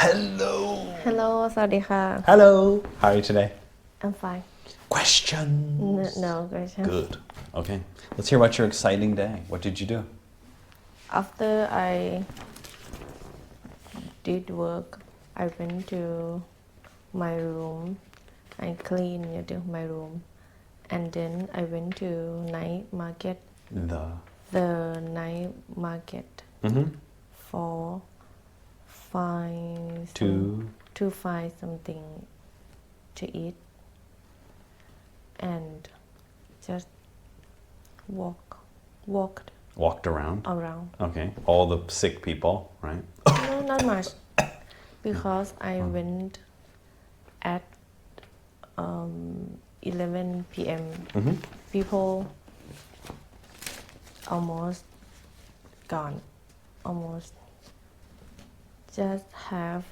Hello. Hello สวัสดีค่ะ Hello. How are you today? I'm fine. Questions. No question. Good. Okay. Let's hear about your exciting day. What did you do? After I did work, I went to my room. I cleaned my room, and then I went to night market. The night market for to find something to eat and just walked Walked around. Okay. All the sick people, right? No, not much because I went at 11 p.m. People almost gone, almost just have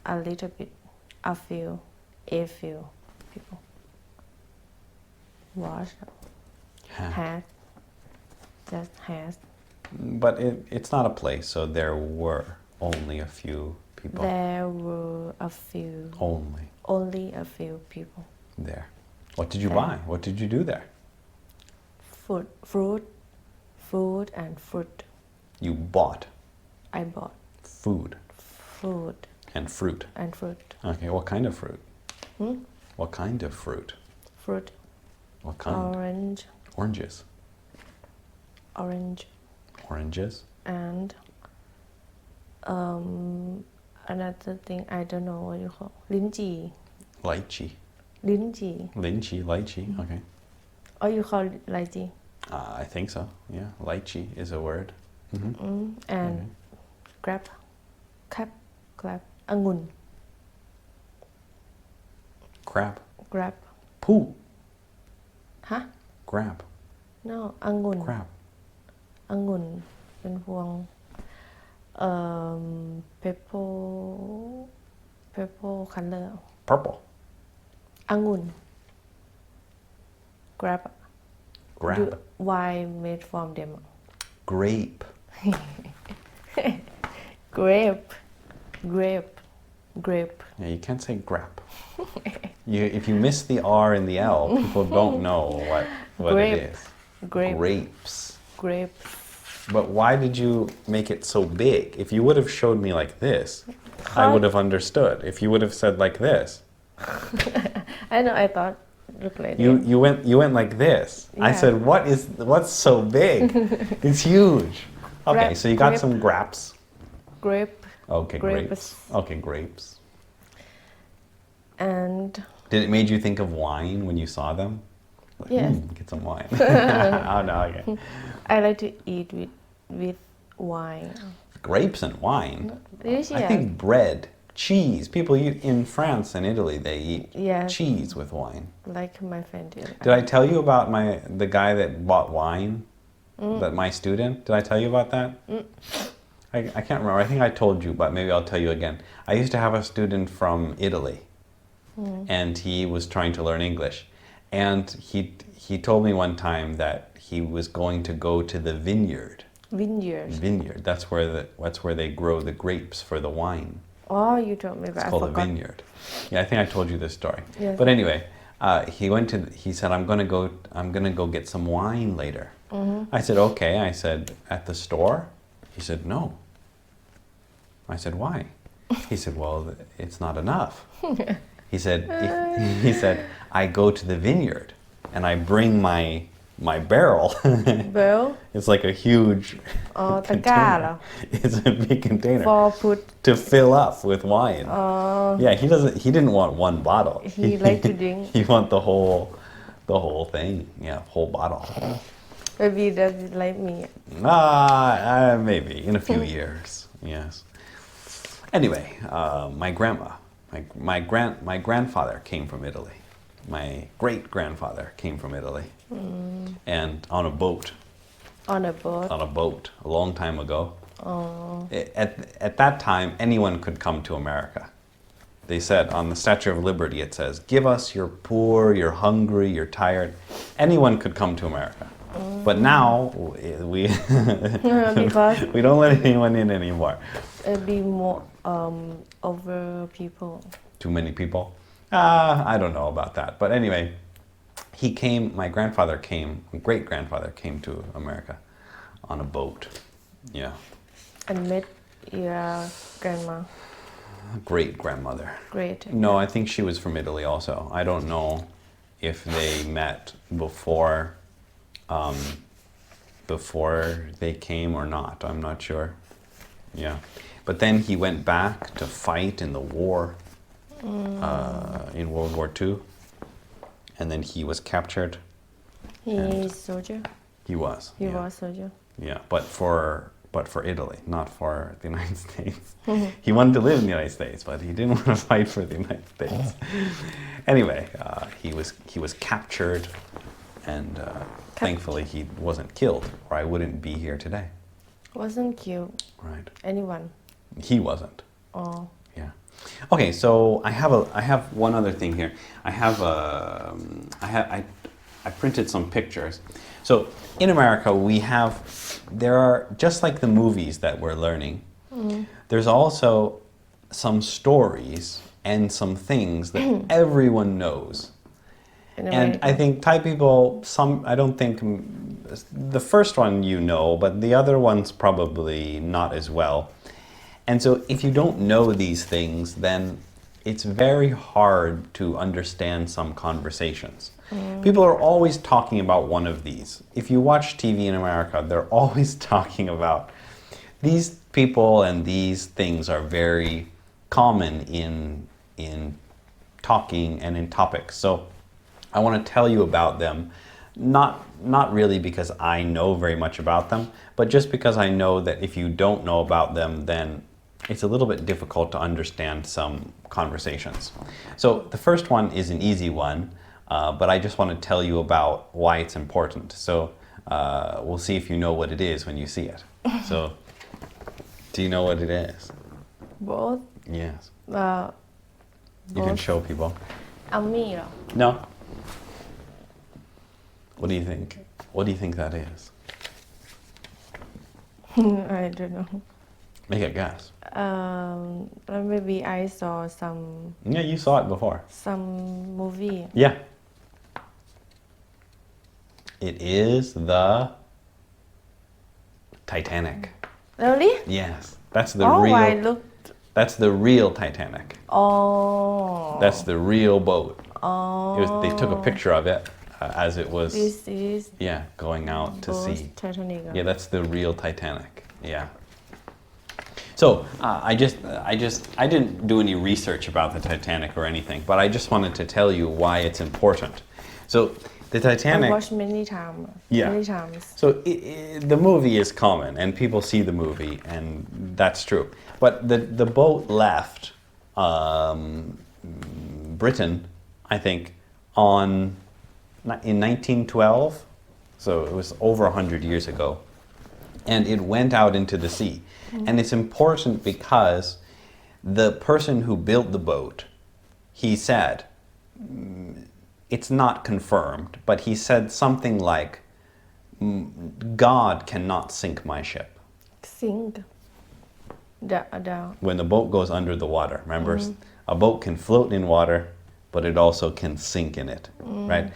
a little bit, a few people wash had But it's not a place, so there were only a few people. There were a few, only a few people. There. What did you buy? What did you do there? Food and fruit. You bought I bought food food and fruit. and fruit. Okay, what kind of fruit? What kind of fruit? Fruit, What kind? orange, Oranges. Oranges. and another thing I don't know what you call linji. Lychee. Lychee. Okay. Or you call lychee. I think so. Yeah, lychee is a word. And grape, angun. Crab. Poo. Poo. Huh? Grab. No, angun. Crab. องุ่นเป็นพวงpurple color Purple. องุ่น grab wine made from them Grape. grape Yeah, you can't say grap. If you miss the R and the L, people don't know what Grape. it is. Grapes. But why did you make it so big? If you would have showed me like this, I would have understood. If you would have said like this. I know, I thought look like You went like this. I Yeah. said, what's so big? It's huge. Okay, so you got Grape. some graps. grape Okay, grapes. Okay, grapes. and Did it made you think of wine when you saw them? Like, Yes. Get some wine. Oh no, okay. I like to eat with wine. Grapes and wine. Delicious. I think bread, cheese. People eat in France and Italy. They eat Yes. cheese with wine. Like my friend did. Did I tell you about the guy that bought wine? That my student. Did I tell you about that? I can't remember. I think I told you, but maybe I'll tell you again. I used to have a student from Italy, and he was trying to learn English, and he told me one time that he was going to go to the vineyard. Vineyard. That's where they grow the grapes for the wine. Oh, you told me, but It's I called a forgot. vineyard. Yeah, I think I told you this story. Yes. But anyway, he said, I'm gonna go get some wine later. I said, okay. I said, at the store? He said, no. I said, why? He said, well, it's not enough. He said, I go to the vineyard and I bring my barrel. Well, It's like a huge ตะกร้าเหรอ container. It's a big container. for put To fill up with wine. Yeah, he didn't want one bottle. He like to drink. He want the whole thing. Yeah, whole bottle. maybe that's like me. Maybe in a few years. Yes. Anyway, my grandfather came from Italy. My great grandfather came from Italy, and on a boat. On a boat. A long time ago. At that time, anyone could come to America. They said on the Statue of Liberty, it says, "Give us, you're poor, you're hungry, you're tired." Anyone could come to America. But now we Because we don't let anyone in anymore. be more over people. Too many people? I don't know about that. But anyway, my great-grandfather came to America on a boat. Yeah. And met your grandma. Great-grandmother. Great. No, I think she was from Italy also. I don't know if they met before they came or not. I'm not sure. Yeah. But then he went back to fight in the war, in World War II. And then he was captured. He's soldier? He was. He was soldier. Yeah, but for Italy, not for the United States. He wanted to live in the United States, but he didn't want to fight for the United States. Anyway, he was captured, and thankfully he wasn't killed, or I wouldn't be here today. Wasn't killed. Right. Anyone? He wasn't. Oh. Yeah. Okay, so I have one other thing here. I printed some pictures. So in America, there are, just like the movies that we're learning, there's also some stories and some things that everyone knows. And I think Thai people, I don't think, the first one you know, but the other ones probably not as well. And so if you don't know these things, then it's very hard to understand some conversations. People are always talking about one of these. If you watch TV in America, they're always talking about these people, and these things are very common in talking and in topics. So I want to tell you about them, not really because I know very much about them, but just because I know that if you don't know about them, then it's a little bit difficult to understand some conversations. So the first one is an easy one, but I just want to tell you about why it's important. So we'll see if you know what it is when you see it. So do you know what it is? Both? Yes. Both. You can show people. Army. No. What do you think? What do you think that is? I don't know. Make a guess. Maybe I saw some. Yeah, you saw it before. Some movie. Yeah. It is the Titanic. Really? Yes, that's the real. real. I looked. That's the real Titanic. Oh. That's the real boat. Oh. They took a picture of it as it was. This is. Yeah, going out to sea. Titanic. Yeah, that's the real Titanic. Yeah. So I didn't do any research about the Titanic or anything, but I just wanted to tell you why it's important. So the Titanic. I watched many times. Yeah. Many times. So the movie is common, and people see the movie, and that's true. But the boat left Britain, I think, in 1912. So it was over 100 years ago, and it went out into the sea. And it's important because the person who built the boat, he said, it's not confirmed, but he said something like, God cannot sink my ship. Sink. When the boat goes under the water, remember? A boat can float in water, but it also can sink in it, right?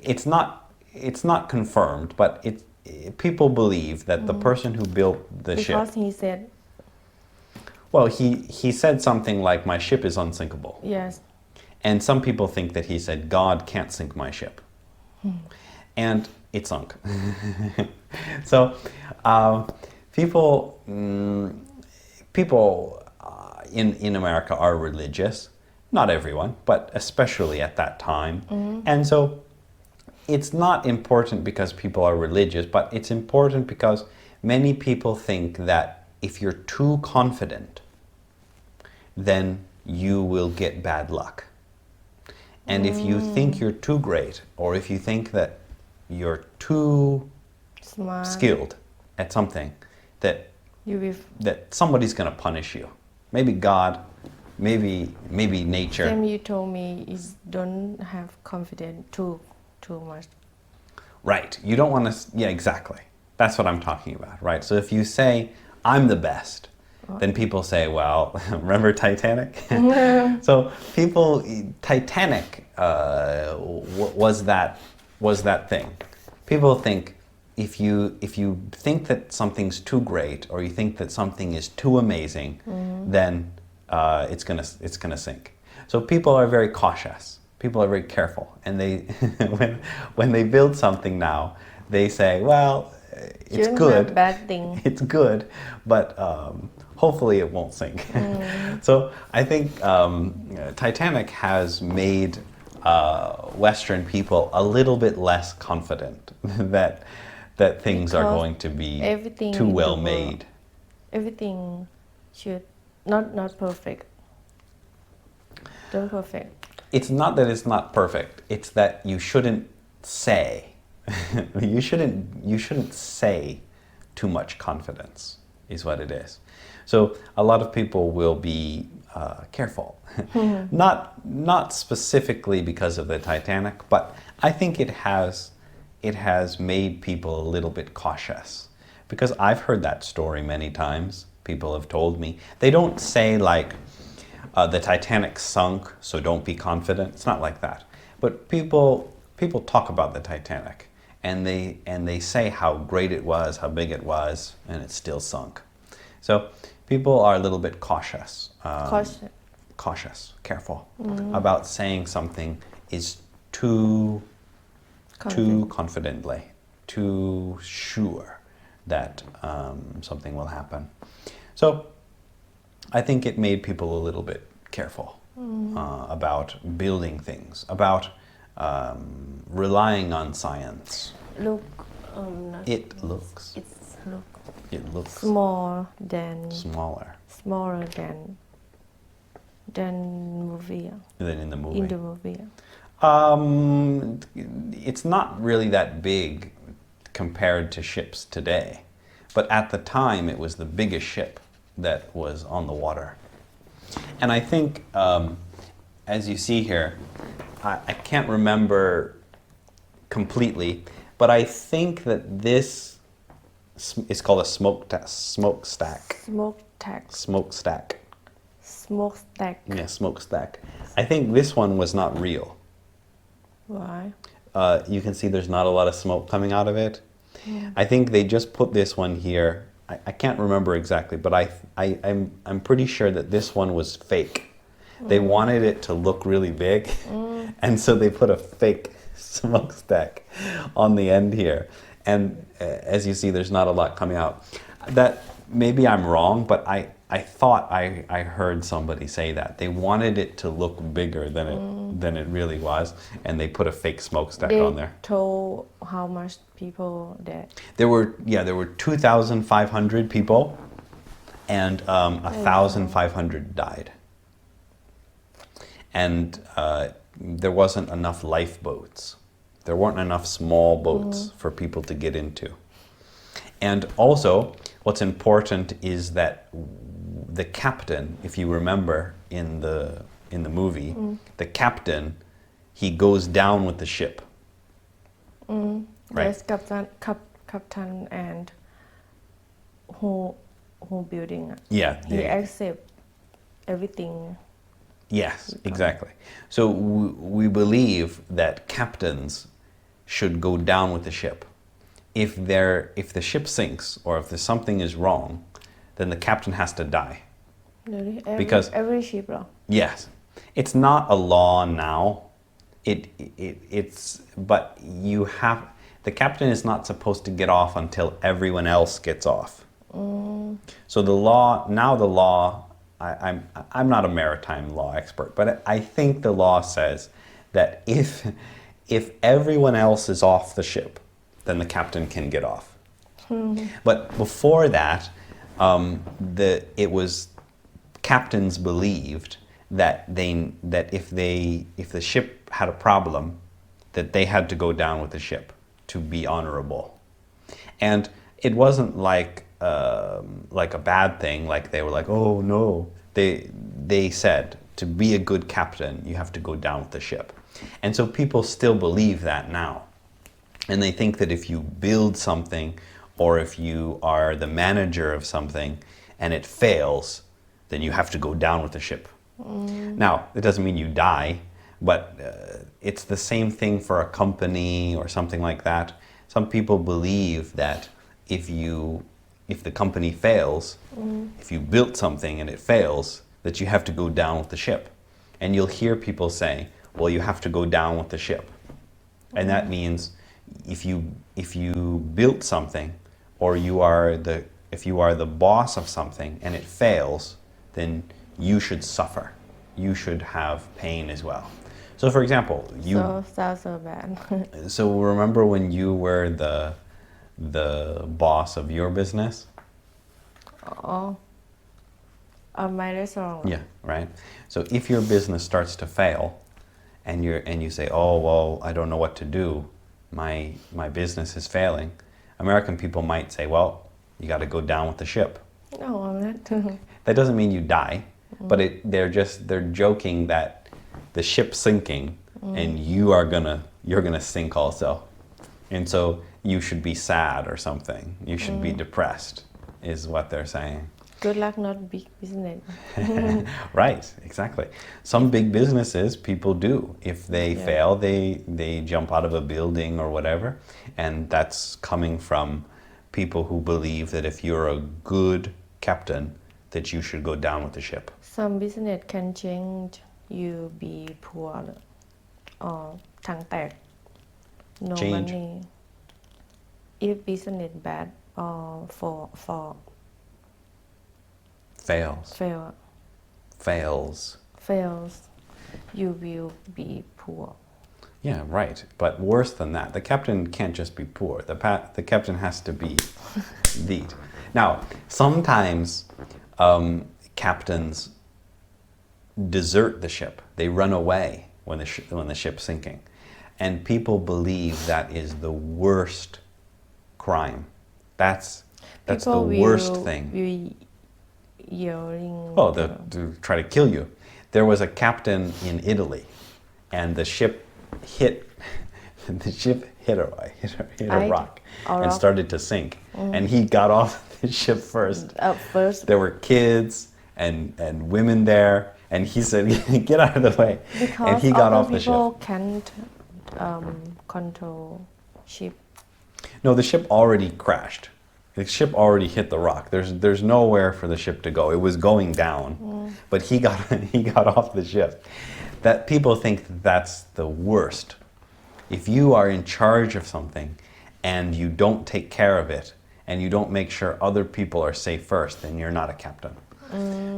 It's not confirmed, but people believe that the person who built the ship. Because he said. Well, he said something like, my ship is unsinkable. Yes. And some people think that he said, God can't sink my ship. And it sunk. So people in America are religious. Not everyone, but especially at that time. And so it's not important because people are religious, but it's important because many people think that if you're too confident, then you will get bad luck. And if you think you're too great, or if you think that you're too Smart. Skilled at something, that somebody's going to punish you. Maybe God, maybe nature. Same you told me is don't have confidence too much. Right. You don't want to. Yeah, exactly. That's what I'm talking about, right? So if you say, I'm the best, then people say, well, remember Titanic? So Titanic was that thing. People think if you think that something's too great or you think that something is too amazing, then it's gonna sink. So people are very cautious. People are very careful, and they when they build something now, they say, well, it's good. Bad thing. It's good, but hopefully it won't sink. So I think Titanic has made Western people a little bit less confident that things are going to be too well made. Everything should not perfect. Don't perfect. It's not that it's not perfect. It's that you shouldn't say. you shouldn't say too much confidence is what it is. So a lot of people will be careful. Not specifically because of the Titanic, but I think it has made people a little bit cautious. Because I've heard that story many times. People have told me. They don't say like, the Titanic sunk, so don't be confident. It's not like that. But people talk about the Titanic, and they say how great it was, how big it was, and it still sunk. So people are a little bit cautious. Cautious, careful about saying something is too confidently, too sure that something will happen. So I think it made people a little bit careful about building things, about relying on science. It looks smaller smaller than movie. Than in the movie. In the movie. It's not really that big compared to ships today, but at the time it was the biggest ship that was on the water. And I think, as you see here, I can't remember completely, but I think that this is called a smokestack. Smokestack. Yeah, smokestack. I think this one was not real. Why? You can see there's not a lot of smoke coming out of it. I think they just put this one here. I can't remember exactly, but I'm pretty sure that this one was fake. They wanted it to look really big, and so they put a fake smokestack on the end here. And as you see, there's not a lot coming out. That maybe I'm wrong, but I thought I heard somebody say that. They wanted it to look bigger than it really was, and they put a fake smokestack on there. They told how much people there? There were 2,500 people, and 1,500 died. And there wasn't enough lifeboats. There weren't enough small boats for people to get into. And also, what's important is that the captain, if you remember in the movie, the captain, he goes down with the ship. Right? Yes, captain and who building. Yeah. He accept everything. Yes, exactly. So we believe that captains should go down with the ship. If the ship sinks or if there's something is wrong, then the captain has to die. Because every ship. Yes, it's not a law now. But you have, the captain is not supposed to get off until everyone else gets off. So the law, I'm not a maritime law expert, but I think the law says that if everyone else is off the ship, then the captain can get off. But before that, it was captains believed that if the ship had a problem, that they had to go down with the ship to be honorable. And it wasn't like a bad thing, like they were like, oh no. They said to be a good captain, you have to go down with the ship. And so people still believe that now. And they think that if you build something or if you are the manager of something, and it fails, then you have to go down with the ship. Now, it doesn't mean you die, but it's the same thing for a company or something like that. Some people believe that if the company fails, if you built something and it fails, that you have to go down with the ship. And you'll hear people say, well, you have to go down with the ship. And that means if you built something, or if you are the boss of something and it fails, then you should suffer. You should have pain as well. So for example, sounds so bad. So remember when you were the boss of your business? Of my restaurant. Yeah, right. So if your business starts to fail, and you say, oh well, I don't know what to do. My business is failing. American people might say, well, you got to go down with the ship. No, I'm not. That doesn't mean you die, but they're joking that the ship's sinking, and you're gonna sink also, and so you should be sad or something. You should be depressed, is what they're saying. Good luck, not big business. Right, exactly. Some big businesses, people do. If they fail, they jump out of a building or whatever, and that's coming from people who believe that if you're a good captain, that you should go down with the ship. Some business can change you be poor or ถังแตก no Change. money. If business bad or fails, you will be poor. Yeah, right. But worse than that, the captain can't just be poor. The captain has to be beat. Now, sometimes captains desert the ship. They run away when the ship's sinking. And people believe that is the worst crime. That's the worst thing. Yelling. Oh, to try to kill you. There was a captain in Italy, and the ship hit a rock and started to sink. And he got off the ship first. First. There were kids and women there, and he said, "Get out of the way." Because and he got off the ship. People can't control ship. No, the ship already crashed. The ship already hit the rock. There's nowhere for the ship to go. It was going down, but he got off the ship. That people think that's the worst. If you are in charge of something and you don't take care of it and you don't make sure other people are safe first, then you're not a captain.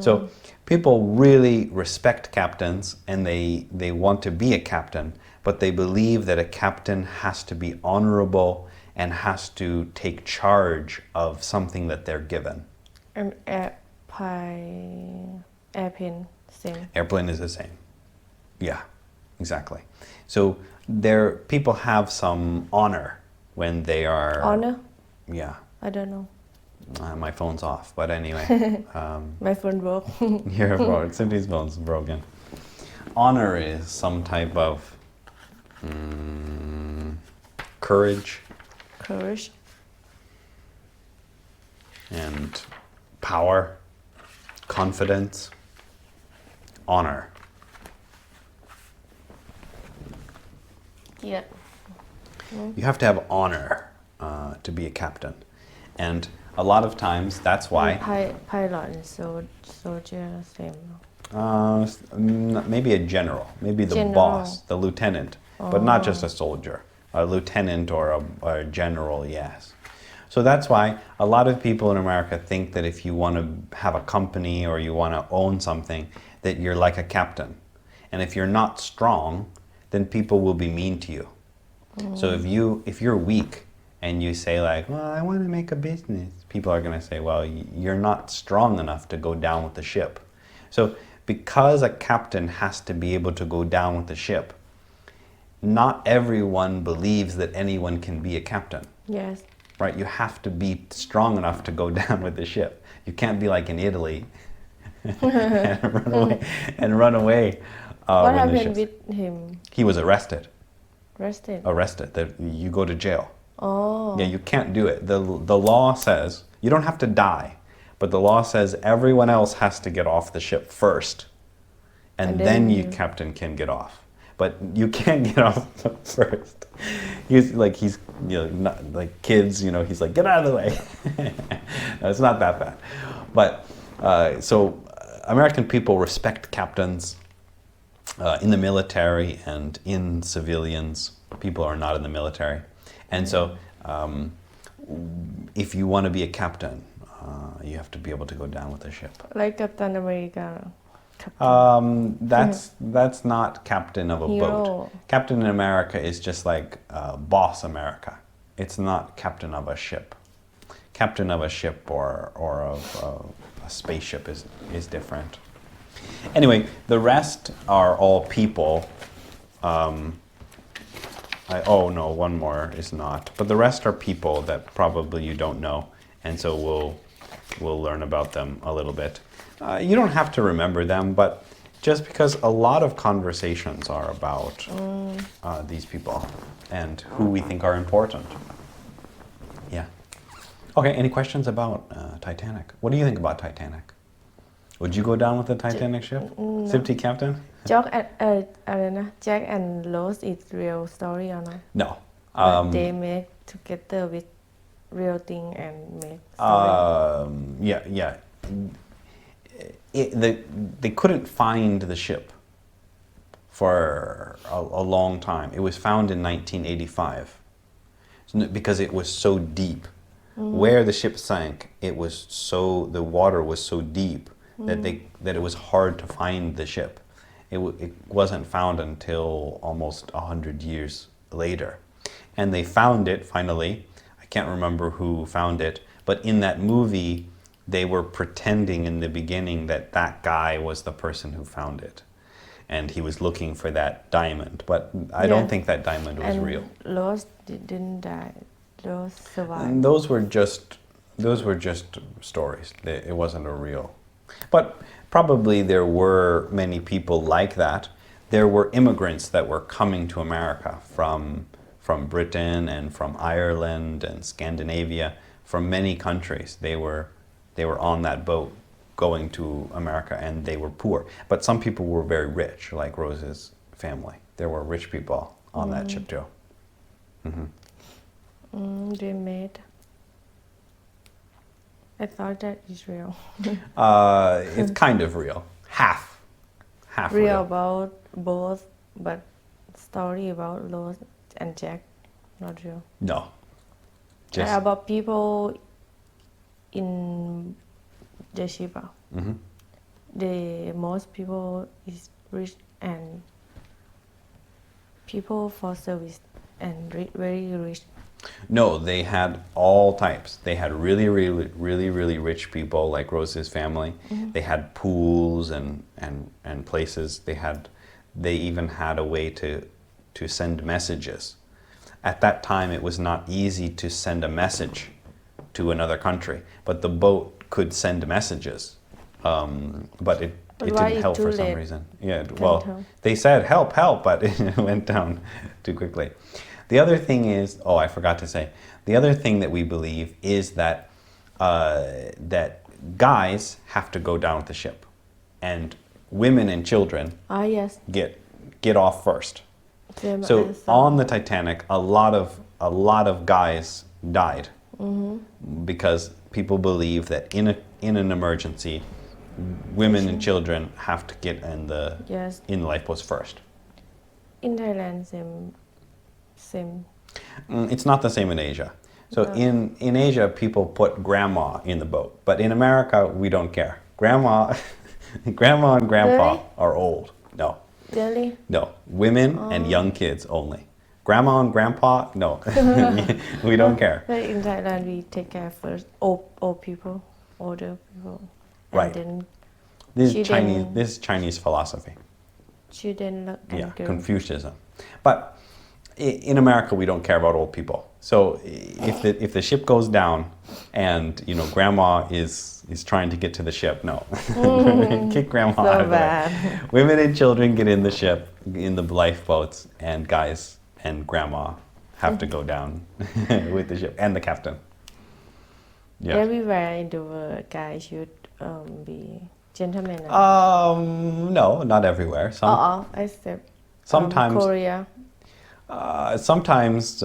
So people really respect captains and they want to be a captain, but they believe that a captain has to be honorable and has to take charge of something that they're given. And airplane, same. Airplane is the same. Yeah, exactly. So people have some honor when they are... Honor? Yeah. I don't know. My phone's off, but anyway. My phone broke. Your phone, Cindy's phone's broken. Honor is some type of courage. Courage. And power, confidence, honor. Yeah. You have to have honor to be a captain. And a lot of times, that's why... Pilot and soldier, same. Maybe a general, maybe the boss, the lieutenant, but not just a soldier. A lieutenant or a general, yes. So that's why a lot of people in America think that if you want to have a company or you want to own something, that you're like a captain. And if you're not strong, then people will be mean to you. So if you're weak and you say like, well, I want to make a business, people are going to say, well, you're not strong enough to go down with the ship. So because a captain has to be able to go down with the ship, not everyone believes that anyone can be a captain. Yes. Right? You have to be strong enough to go down with the ship. You can't be like in Italy and run away. What happened with him? He was arrested. Arrested? That you go to jail. Oh. Yeah, you can't do it. The law says you don't have to die, But the law says everyone else has to get off the ship first, and then you captain can get off. But you can't get off first. He's not like kids, he's like, get out of the way. No, it's not that bad. But so American people respect captains in the military and in civilians. People are not in the military. And so if you want to be a captain, you have to be able to go down with the ship. Like Captain America. That's not captain of a boat. Captain in America is just like boss America. It's not captain of a ship. Captain of a ship or of a spaceship is different. Anyway, the rest are all people. One more is not. But the rest are people that probably you don't know, and so we'll learn about them a little bit. You don't have to remember them, but just because a lot of conversations are about these people and who we think are important. Yeah. Okay, any questions about Titanic? What do you think about Titanic? Would you go down with the Titanic ship? No. Safety captain? Jack and Rose is real story or not? No. But they make together with real thing and make story. Yeah. They couldn't find the ship for a long time. It was found in 1985 because it was so deep. Where the ship sank, the water was so deep that it was hard to find the ship. It wasn't found until almost 100 years later. And they found it finally. I can't remember who found it, but in that movie, they were pretending in the beginning that guy was the person who found it. And he was looking for that diamond. But I don't think that diamond was real. Rose didn't die. Rose survived. And those were just stories. It wasn't a real. But probably there were many people like that. There were immigrants that were coming to America from Britain and from Ireland and Scandinavia, from many countries. They were on that boat going to America, and they were poor. But some people were very rich, like Rose's family. There were rich people on that ship too. They made. I thought that is real. It's kind of real. Half real about both, but story about Rose and Jack, not real. No. Just about people in the ship. Most people is rich and people for service and very rich. No, they had all types. They had really rich people like Rose's family. They had pools and places. They even had a way to send messages. At that time, it was not easy to send a message to another country, but the boat could send messages. But it didn't help for some reason. Yeah, well, they said help, but it went down too quickly. The other thing is, I forgot to say, the other thing that we believe is that that guys have to go down with the ship, and women and children get off first. So on the Titanic, a lot of guys died because people believe that in an emergency, women and children have to get in the lifeboats first. In Thailand, same. It's not the same in Asia. So in Asia, people put grandma in the boat, but in America, we don't care. Grandma and grandpa are old. No. Really? No. Women and young kids only. Grandma and grandpa, no. We don't care. But in Thailand, we take care first old people, older people. Right. And then this is Chinese philosophy. Children and girls. Confucianism. But in America, we don't care about old people. So if the ship goes down and grandma is trying to get to the ship, no. Kick grandma out of the way. Women and children get in the ship, in the lifeboats, and guys and grandma have to go down with the ship and the captain. Yes. Everywhere in the world, guys should be gentlemen. No, not everywhere. Except Sometimes Korea. Sometimes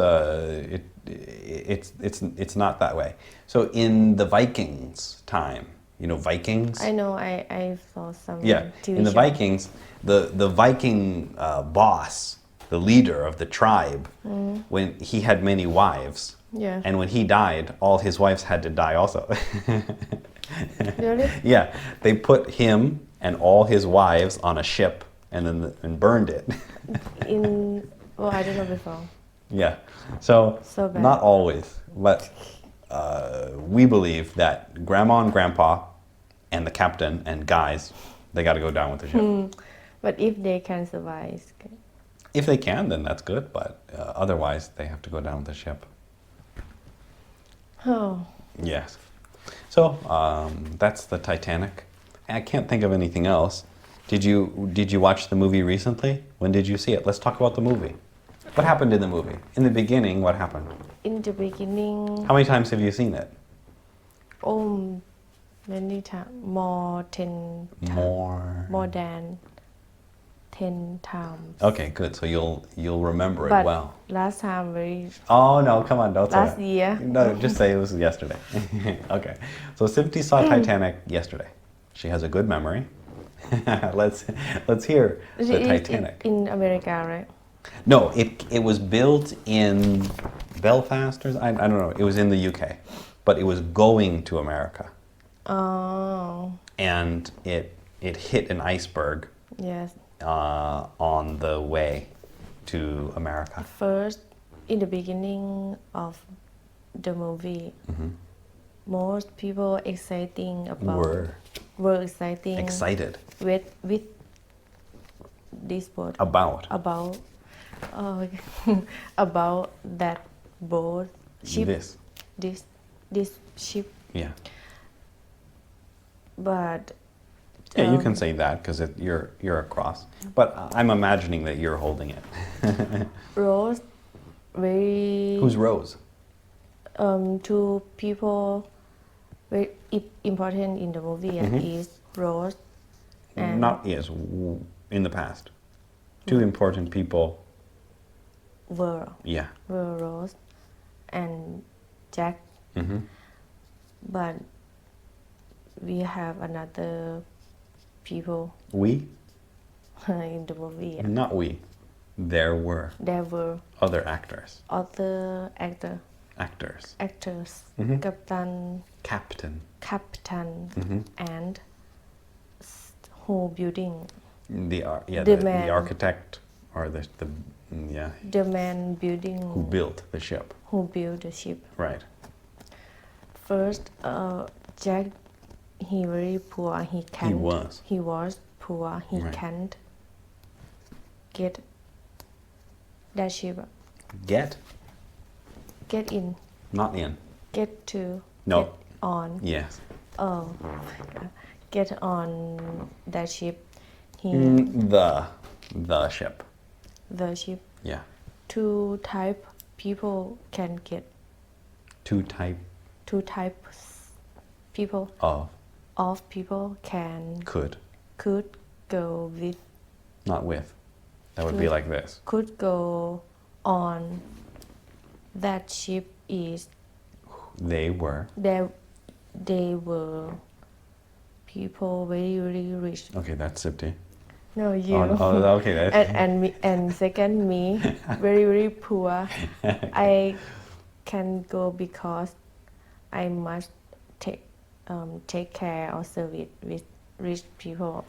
it's not that way. So in the Vikings time, you know Vikings. I know. I saw some Yeah, TV in the show. Vikings, the Viking boss, the leader of the tribe, when he had many wives, Yeah. and when he died, all his wives had to die also. Really? Yeah, they put him and all his wives on a ship and burned it. I don't know before. Yeah, so bad. not always, but we believe that grandma and grandpa and the captain and guys, they got to go down with the ship. But if they can survive. If they can, then that's good, but otherwise they have to go down with the ship. Oh. Yes. So that's the Titanic. I can't think of anything else. Did you watch the movie recently? When did you see it? Let's talk about the movie. What happened in the movie? In the beginning, what happened? In the beginning. How many times have you seen it? Many times. More 10 times. More than 10 times. Okay, good. So you'll remember it But well. last time Oh no, come on, don't say last that. year. No, just say it was yesterday. Okay. So Simti saw Titanic yesterday. She has a good memory. Let's hear the Titanic. In America, right? No, it was built in Belfast or I don't know. It was in the UK, but it was going to America. Oh. And it hit an iceberg. Yes. On the way to America. First, in the beginning of the movie, most people were excited with this boat about about that boat ship. This ship. Yeah. But yeah, you can say that because you're across. But I'm imagining that you're holding it. Rose, very. Who's Rose? Two people very important in the movie is Rose and in the past. Two important people were Rose and Jack. But we have another people. We? In the movie. Not we. There were other actors. Other actors. Captain. And who building. The architect or the man building. Who built the ship. Right. First, Jack. He very poor. He was poor. He can't get that ship. Get in. Not in. Get to. No. Get on. Yes. Oh. Get on that ship. The ship. The ship. Yeah. Two type people can get. Two types people. Of people could go with. Not with. That would be like this. Could go on that ship is. They were people very, very rich. Okay, that's Sipti. No, you. Okay. And second, me, very, very poor. I can go because I must take care or service with rich people.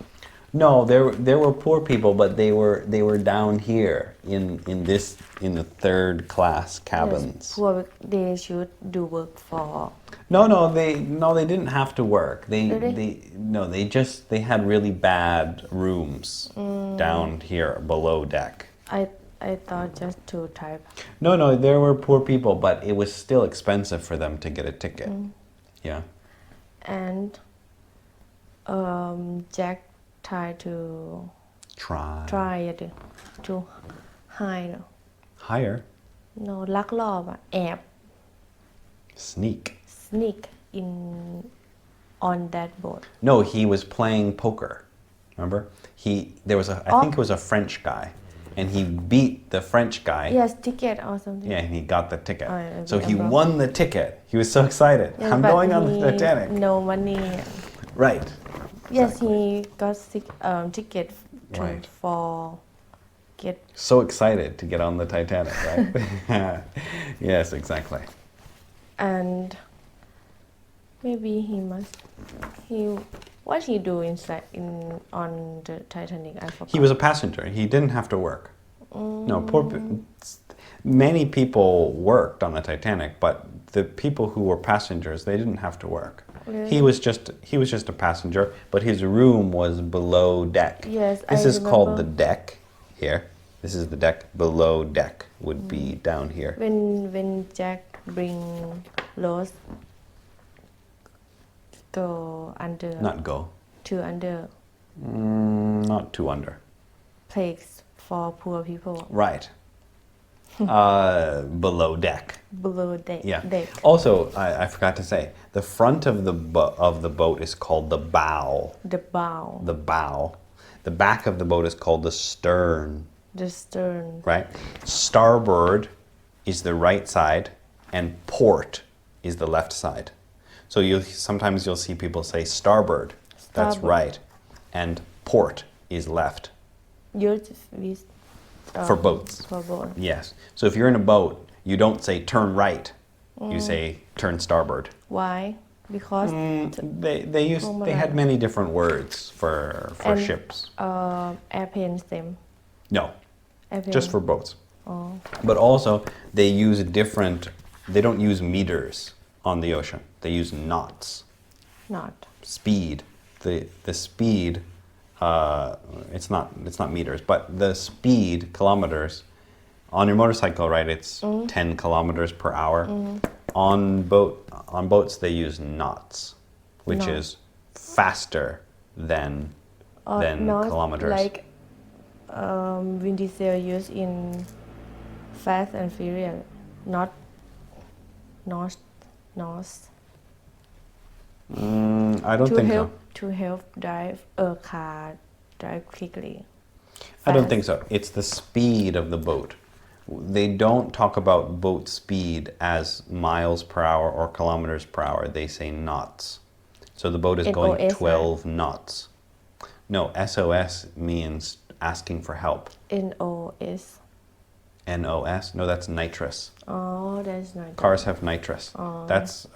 No, there were poor people, but they were down here in the third class cabins. Yes, poor, they should do work for. No, they didn't have to work. They had really bad rooms down here below deck. I thought just two type. No, there were poor people, but it was still expensive for them to get a ticket. Yeah. And Jack tried to to hide. Hire? No, ลักลอบแอบ Sneak in on that boat No, he was playing poker. Remember? I think it was a French guy, and he beat the French guy. yes ticket or something Yeah, and he got the ticket. Oh, yeah, So he remember. won the ticket. He was so excited. yes, I'm but going on the he Titanic. no money Right. yes Exactly. he got ticket Right. for get So excited to get on the Titanic, right? Yes, exactly. and maybe what he do inside on the Titanic I forgot He was a passenger. He didn't have to work. No, many people worked on the Titanic, but the people who were passengers, they didn't have to work. Really? He was just a passenger, but his room was below deck. Yes, This I is called remember. the deck here. This is the deck. Below deck would be down here. when Jack bring Rose go under Not go. to under Not too under. place for poor people Right. Below deck. below deck Yeah. deck Also, I forgot to say, the front of the boat is called the bow. the bow The bow. The back of the boat is called the stern. the stern Right? Starboard is the right side, and port is the left side. So sometimes you'll see people say starboard. That's Starboard. right, and port is left used with for boats. for boat Yes. So if you're in a boat, you don't say turn right. You say turn starboard. why because They had many different words for And, ships. Airplanes them No, airplane just for boats. But also they use they don't use meters on the ocean. They use knots. not Speed. The speed it's not meters, but the speed kilometers on your motorcycle, right? It's 10 kilometers per hour. On boats they use knots, which Knot. is faster than not kilometers. like Vin Diesel used in Fast and Furious not I don't think so. to help drive a car drive quickly I don't fast. think so. It's the speed of the boat. They don't talk about boat speed as miles per hour or kilometers per hour. They say knots. So the boat is going NOS, 12 knots. No, SOS means asking for help. NOS NOS? No, that's nitrous. oh that's not Cars have nitrous. That's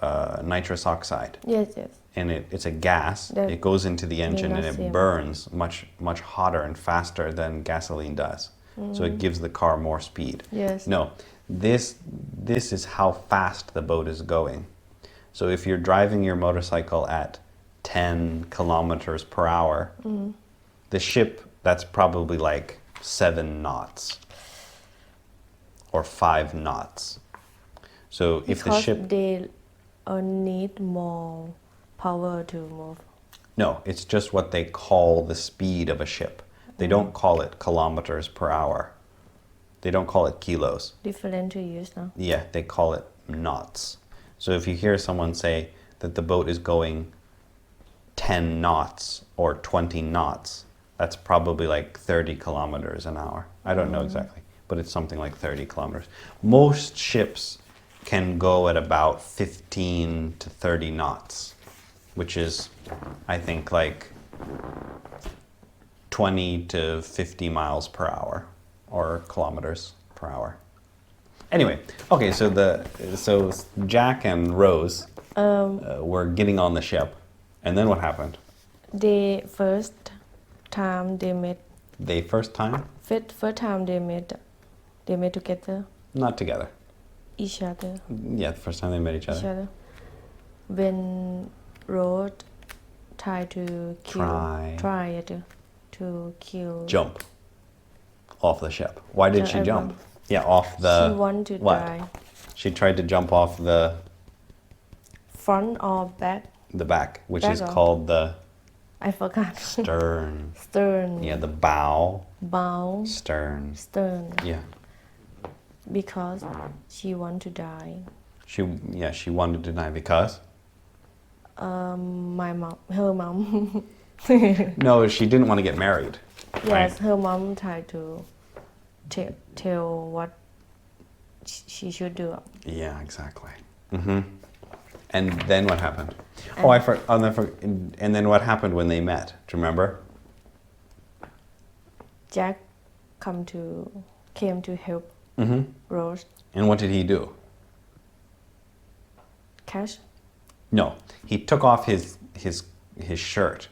nitrous oxide. yes And it's a gas. That- It goes into the engine and it Nasim. burns much hotter and faster than gasoline does. So it gives the car more speed. Yes. No, this is how fast the boat is going. So if you're driving your motorcycle at 10 kilometers per hour, the ship, that's probably like 7 knots or 5 knots. So if the because ship... they need more power to move No, it's just what they call the speed of a ship. They don't call it kilometers per hour. They don't call it kilos. different to use now Yeah, they call it knots. So if you hear someone say that the boat is going 10 knots or 20 knots, that's probably like 30 kilometers an hour. I don't know exactly, but it's something like 30 kilometers. Most ships can go at about 15 to 30 knots, which is, I think, like 20 to 50 miles per hour or kilometers per hour. Anyway, okay, so Jack and Rose were getting on the ship, and then what happened? they first time they met First time? first time they met together Not together. each other Yeah, the first time they met each each other. other when Rose try to kill Try. to kill Jump off the ship. Why did she jump? Yeah, off the... she want to what? die She tried to jump off the front or back back, which Back is or- called the I forgot stern. stern Yeah, the bow, bow stern. stern Yeah. because she want to die She wanted to die because My mom, her mom. No, she didn't want to get married. Yes, Right. her mom tried to tell what she should do. Yeah, exactly. And then what happened? And then what happened when they met? Do you remember? Jack came to help Rose And what did he do? cash. No, he took off his shirt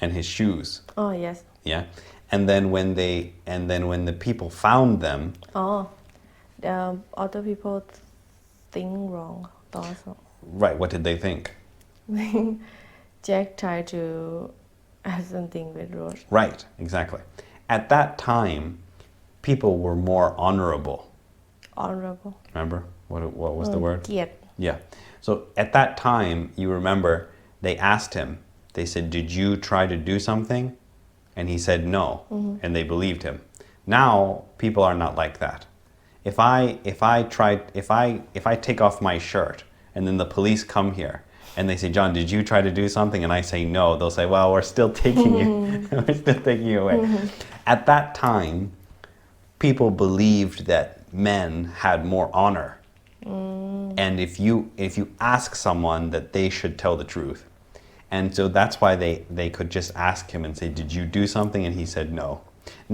and his shoes. Oh yes. Yeah, and then when the people found them, Oh, the other people think wrong. Also, right? What did they think? Jack tried to have something with Rose. Right, exactly. At that time, people were more honorable. Honorable. Remember what was the word? เกียรติ Yeah. So at that time, you remember they asked him. They said, "Did you try to do something?" And he said no, and they believed him. Now people are not like that. If I take off my shirt and then the police come here and they say, "John, did you try to do something?" and I say no, they'll say, "Well, we're still taking you. We're still taking you away." At that time, people believed that men had more honor. And if you ask someone that they should tell the truth. And so that's why they could just ask him and say, "Did you do something?" And he said no.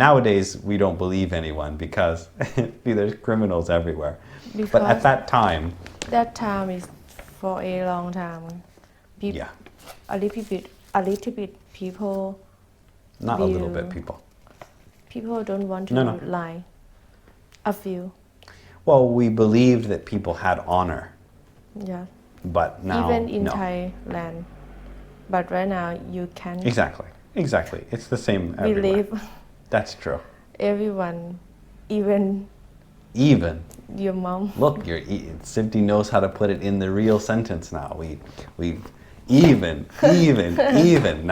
Nowadays, we don't believe anyone because there's criminals everywhere. But at that time, That time is for a long time. yeah, A little bit people not a little bit, people don't want to No. lie. A few. Well, we believed that people had honor, Yeah. but now Even in no. Thailand. But right now you can Exactly. It's the same everywhere. believe That's true. everyone, even Even. your mom. Look, Sifty knows how to put it in the real sentence now. We even.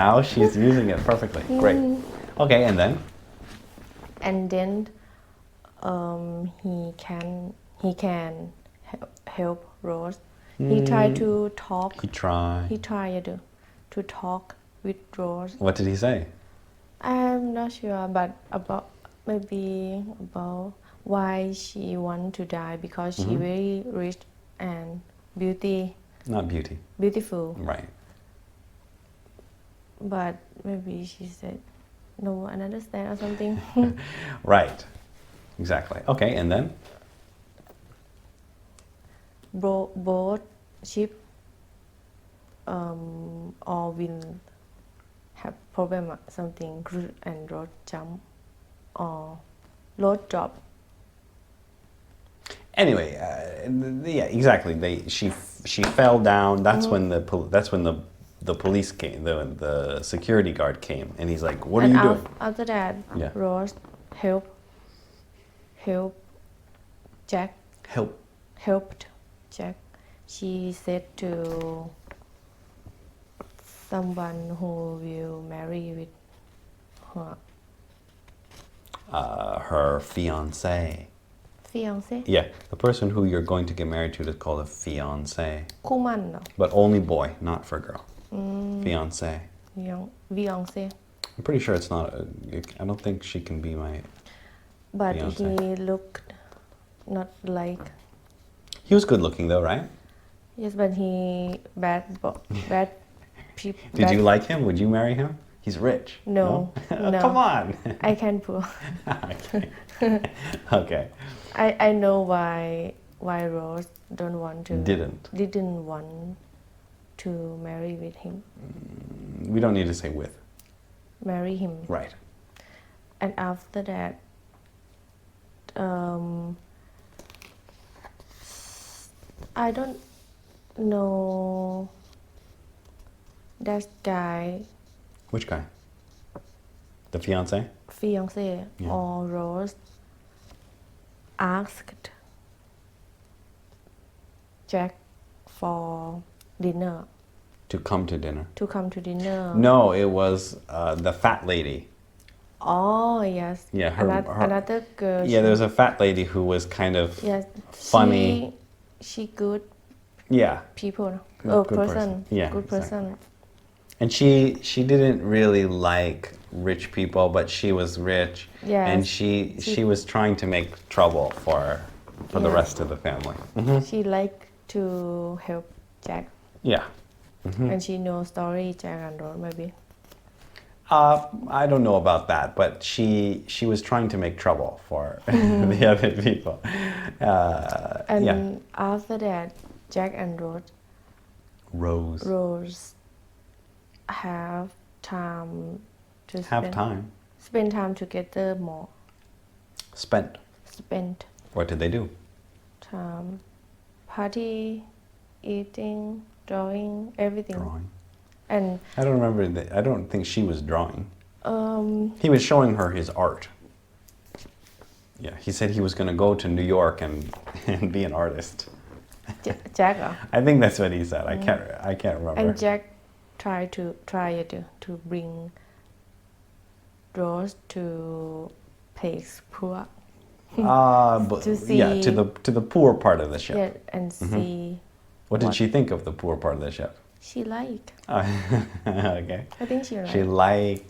Now she's using it perfectly. Great. Okay, and then? And then he can help Rose. He tried to talk. He tried. He tried to talk with Rose. What did he say? I'm not sure, but about why she want to die because she very rich and Not beauty. beautiful. Right. But maybe she said no, I understand or something. Right. Exactly. Okay, and then? Both ship or will have problem something and road jump or road drop. Anyway, yeah, exactly. She fell down. That's when the police came. The security guard came, and he's like, "What are you doing?" After that, Yeah. Rose helped Jack. Helped Jack. She said to someone who will marry with her Her fiancé. fiance. Yeah, the person who you're going to get married to is called a fiancé. คู่หมั่นเหรอ But only boy, not for girl. Fiancé. Fiance. I'm pretty sure it's not. I don't think she can be my. But Fiance. he looked not like. He was good looking though, right? Yes, but he bad people. Did you like him? Would you marry him? He's rich. No, no. Come on. I can poor. Okay. I know why Rose don't want to. Didn't want to marry with him. We don't need to say with. Marry him. Right. And after that, I don't know that guy, Which guy? The fiance? fiance Yeah. or Rose asked Jack for dinner. To come to dinner. To come to dinner. No, it was the fat lady. Oh yes. Yeah, another girl. Yeah, there was a fat lady who was kind of Yes. funny. She good Yeah. people. Oh, Good person. Yeah. Good exactly. person. And she didn't really like rich people, but she was rich, Yes. and she was trying to make trouble for the Yes. rest of the family. She liked to help Jack, Yeah. and she knows story Jack and Rose maybe. I don't know about that, but she was trying to make trouble for the other people. And Yeah. after that, Jack and Rose have time to Have time. spend time together more. Spent. Spend What did they do? time, party, eating, drawing, everything. Drawing. And I don't remember that. I don't think she was drawing. He was showing her his art. Yeah, he said he was going to go to New York and be an artist. Jack, I think that's what he said. I can't remember. and Jack tried to bring Rose to place poor. But, To yeah, see- to the poor part of the ship. Yeah, and see What did what- she think of the poor part of the ship? she liked. Okay. I think she She liked.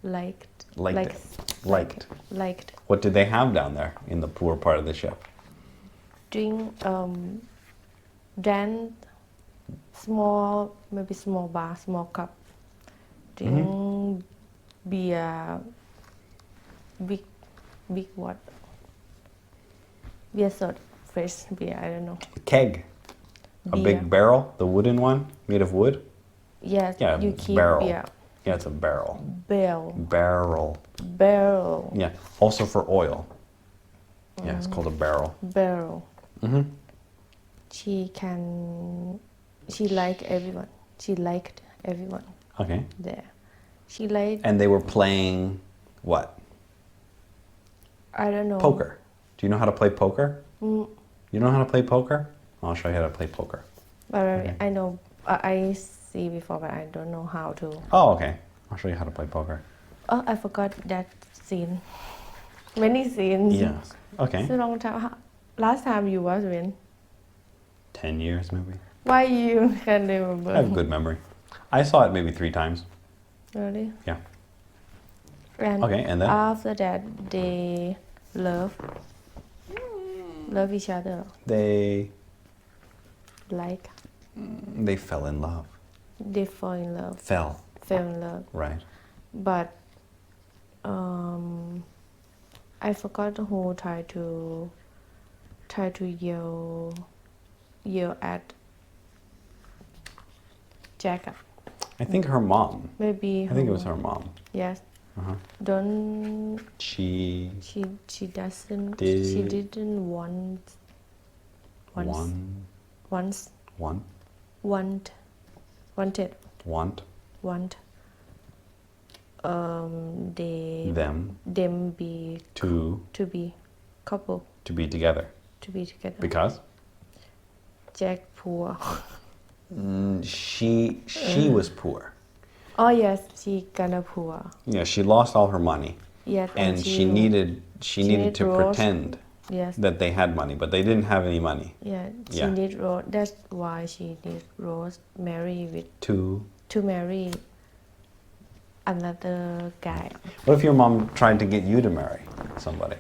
liked. Liked. What did they have down there in the poor part of the ship? Drink drank small, maybe small bar, small cup. Drink beer, big what? Beer sort, fresh beer, I don't know. Keg. A Beer. big barrel, the wooden one, made of wood. Yes, Yeah, you keep barrel. beer. Yeah, it's a barrel. Barrel. Yeah, also for oil. Yeah, it's called a barrel. Barrel. Mhm. She liked everyone. She liked everyone Okay. there. She liked, And they were playing what? I don't know. Poker. Do you know how to play poker? You know how to play poker? I'll show you how to play poker. But I know, I see before, but I don't know how to. Oh, okay. I'll show you how to play poker. Oh, I forgot that scene. Many scenes. Yes. Okay. It's a long time. Last time you was when? 10 years maybe. Why you can remember? I have good memory. I saw it maybe 3 times. Really? Yeah. And Okay, and then? after that, they love each other. They Like fell in love. they fall in love. Fell. Fell in love. Right. But I forgot who tried to yell at Jack. I think her mom. Maybe I think it was her mom. Yes. Uh-huh. Don't She she doesn't Did- she didn't want wanted them be to be couple be together. to be together. Because Jack poor. she was poor. Oh yes, she kinda poor. Yeah, she lost all her money. Yes, And she needed to Rose. pretend Yes. that they had money, but they didn't have any money. Yeah, she Yeah. need Rose. That's why she need Rose to marry another guy. What if your mom tried to get you to marry somebody?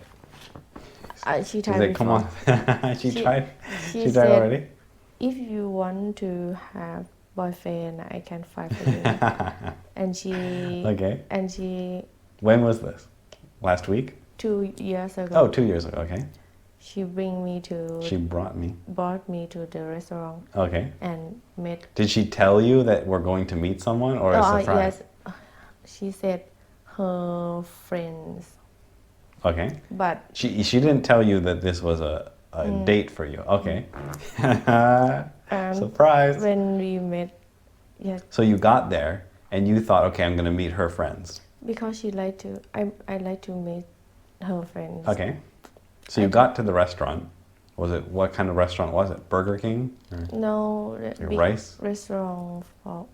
She She's tried like, come on. before. She tried? She She tried said, already? if you want to have boyfriend, I can find for you. and she Okay. and she When was this? Last week? 2 years ago. Oh, 2 years ago. Okay. She She brought me. to the restaurant Okay. and met. Did she tell you that we're going to meet someone or a surprise? Yes. She said her friends, Okay. but She didn't tell you that this was a date for you. Okay. Surprise. when we met, yes, So you got there and you thought, okay, I'm going to meet her friends. because she like to. I like to meet her friends. Okay. So you got to the restaurant. What kind of restaurant was it? Burger King? Or No, big Rice? restaurant for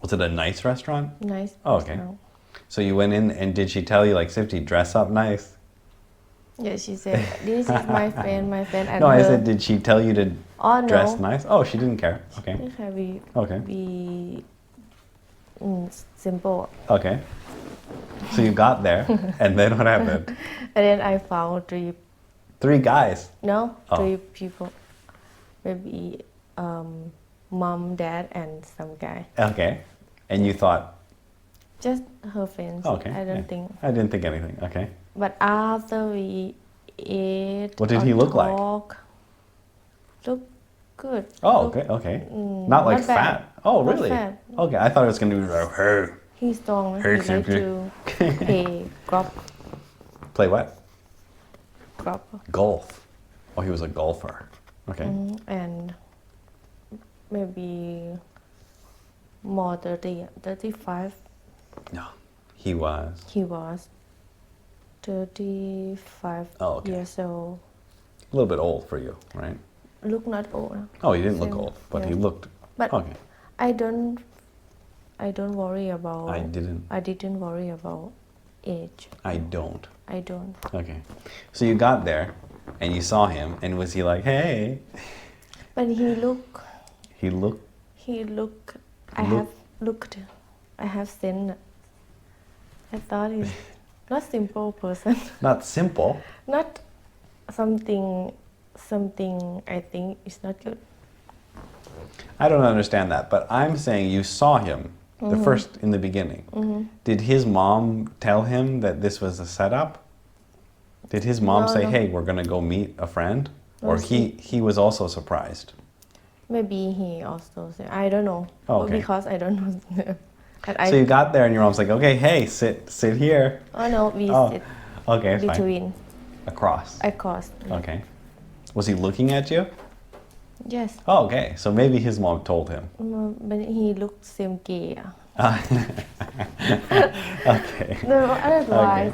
was it a nice restaurant? nice. Oh, okay. restaurant. So you went in and did she tell you like, Sifty, dress up nice? Yeah, she said, "This is my friend, and No, I her." said, did she tell you to Oh no. dress nice? Oh, she didn't care. Okay. Okay, we Okay. we simple. Okay. So you got there, and then what happened? And then I found Three guys. Oh. 3 people, maybe mom, dad, and some guy. Okay. And you thought, Just her friends. okay. I don't yeah. think. I didn't think anything. Okay. But after we ate, What did or he look like? talk, look good. Oh, Look- okay. Okay. Not like not bad. fat. Oh, Not really? fat. Okay. I thought it was going to be like, hey. He's strong. He Hey, like Cynthia. to play Play what? golf, Golf. Oh, he was a golfer. Okay. and maybe more 35. No. He was. He was 35 Oh, okay. years old. A little bit old for you, right? Look not old. Oh, he didn't look Same, old, but he yes. looked. But Okay. I don't worry about. I didn't. I didn't worry about age. I don't. I don't. Okay. So you got there, and you saw him, and was he like, hey? But he looked. I have looked. I have seen. I thought he's not simple person. Not simple. Not something I think is not good. I don't understand that, but I'm saying you saw him the first in the beginning. Did his mom tell him that this was a setup? Did his mom No, say, no. hey, we're going to go meet a friend? No, Or she- he was also surprised? Maybe he also said, I don't know. Oh, okay. Because I don't know. And So you got there and your mom's like, okay, hey, sit here. oh no, we Oh, sit okay, fine. between Across. across. Okay. Was he looking at you? Yes. Oh, okay. So maybe his mom told him. But he looked same gay. Okay. No, otherwise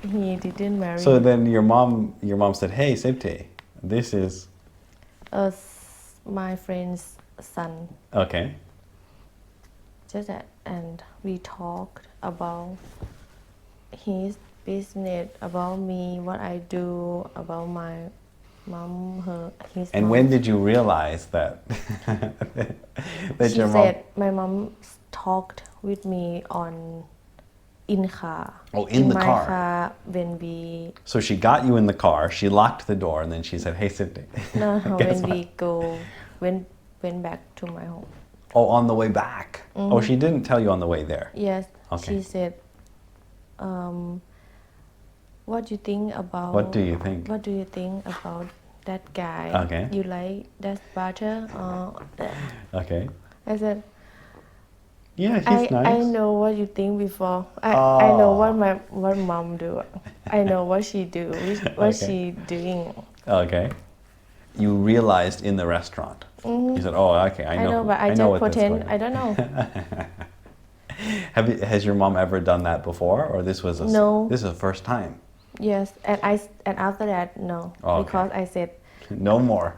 he didn't marry. So then your mom said, hey, Sipte, this is... My friend's son. Okay. Just that, and we talked about his business, about me, what I do, about my mom, his And mom. when did you realize that that She your mom? said my mom talked with me in car. Oh, in the my car. When we So she got you in the car. She locked the door, and then she said, "Hey, Sipte." no Guess when what? we went back to my home. Oh, on the way back. Oh, she didn't tell you on the way there. Yes. Okay. She said, "What do you think about? What do you think? What do you think about that guy? Okay. You like that butter?" Okay. I said, Yeah, he's nice. I know what you think before. I know what mom do. I know what she do. What Okay. she doing. Okay. You realized in the restaurant. You said, "Oh, okay, I I know. know, but I know just what this pretend is." I don't know. Has your mom ever done that before, or this was No. This is the first time. Yes, and after that, no, Oh, okay. because I said No more.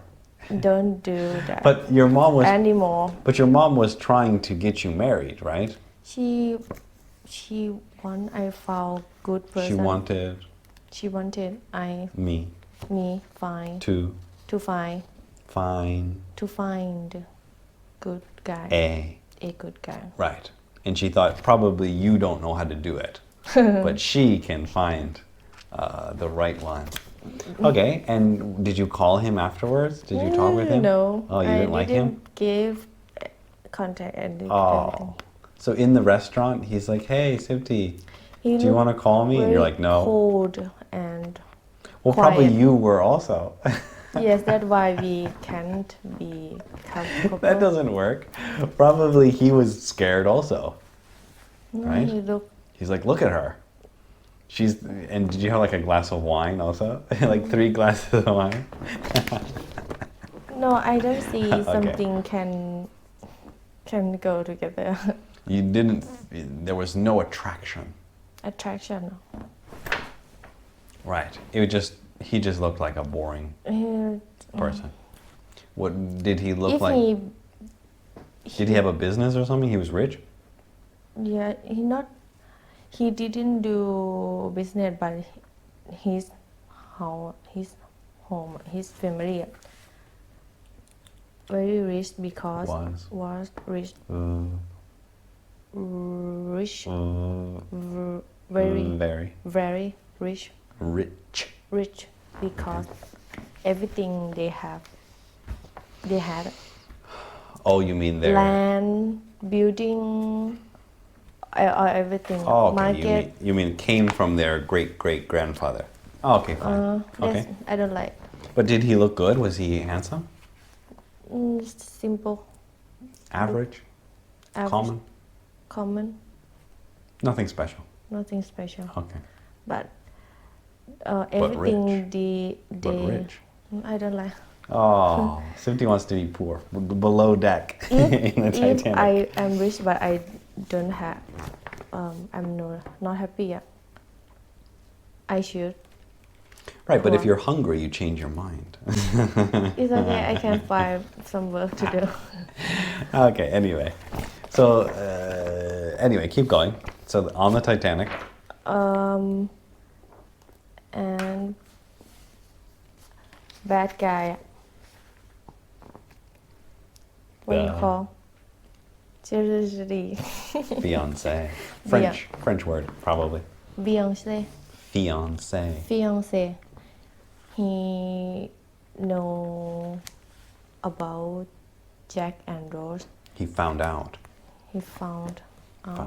don't do that But your mom was. anymore. But your mom was trying to get you married, right? She I found good person. She wanted Me me find to to find find good guy, a good guy. right. And she thought probably you don't know how to do it, but she can find the right one. Okay, and did you call him afterwards? Did you talk with him? No. Oh, you didn't like him? Give contact and Oh. So in the restaurant, he's like, "Hey, Sipti, He do you want to call me?" And you're like, "No." Cold and Well, probably quiet. you were also. Yes, that's why we can't be couple. That doesn't work. Probably he was scared also. Right? He look. He's like, "Look at her. And did you have like a glass of wine also? Like 3 glasses of wine?" No, I don't see Okay. something can go together. You didn't. There was no attraction. Attraction. Right. He just looked like a boring person. What did he look If like? Did he have a business or something? He was rich? Yeah, he didn't do business, but his house, his home, his family very rich because was rich, rich, very rich because everything they had Oh, you mean their land, building, everything. Oh, okay. Market. You mean came from their great grandfather? Oh, okay, fine. Okay. I don't like. But did he look good? Was he handsome? Simple. Average? Common. Nothing special. Nothing special. Okay. But everything rich. But rich. I don't like. Oh, Simti wants to be poor, below deck in the Titanic. If I am rich, but I don't have, I'm not happy yet. I should. Right, but if you're hungry, you change your mind. It's okay. I can find some work to do. Okay. Anyway, so anyway, keep going. So on the Titanic. And bad guy. What do you call? Fiance. French word, probably. Fiance. He know about Jack and Rose. He found out. He found out. Right,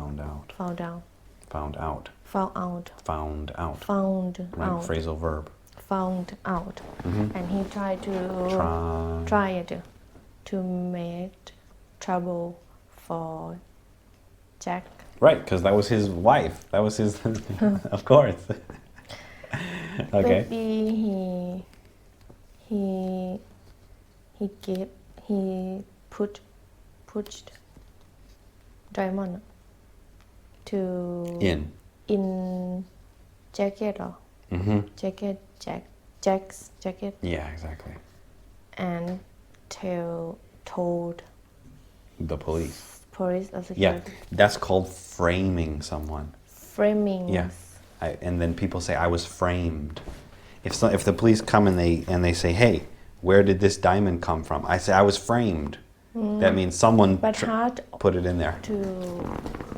phrasal verb. Found out. And he tried to make trouble for Jack. Right, because that was his wife. That was his, of course. Okay. Maybe he pushed diamond to in jacket or Jack's jacket. Yeah, exactly. And told the police. Also. Yeah, that's called framing someone. Framing. Yeah. And then people say I was framed. If the police come and they say, hey, where did this diamond come from? I say I was framed. That means someone put it in there.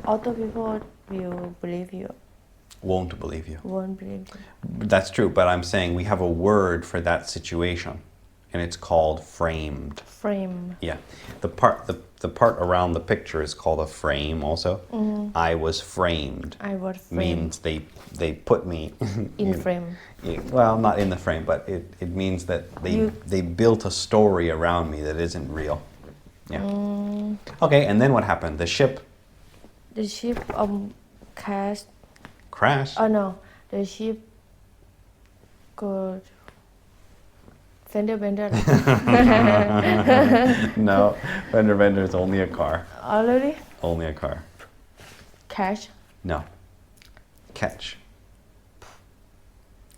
Other people will believe you. Won't believe you. Won't believe you. That's true, but I'm saying we have a word for that situation, and it's called framed. Frame. Yeah, the part around the picture is called a frame. Also, I was framed. Means they put me in frame. Well, not in the frame, but it means that they built a story around me that isn't real. Yeah. Okay, and then what happened? The ship crashed. Oh no, the ship got fender bender. No, fender bender is only a car. Already? Only a car. Catch? No. Catch.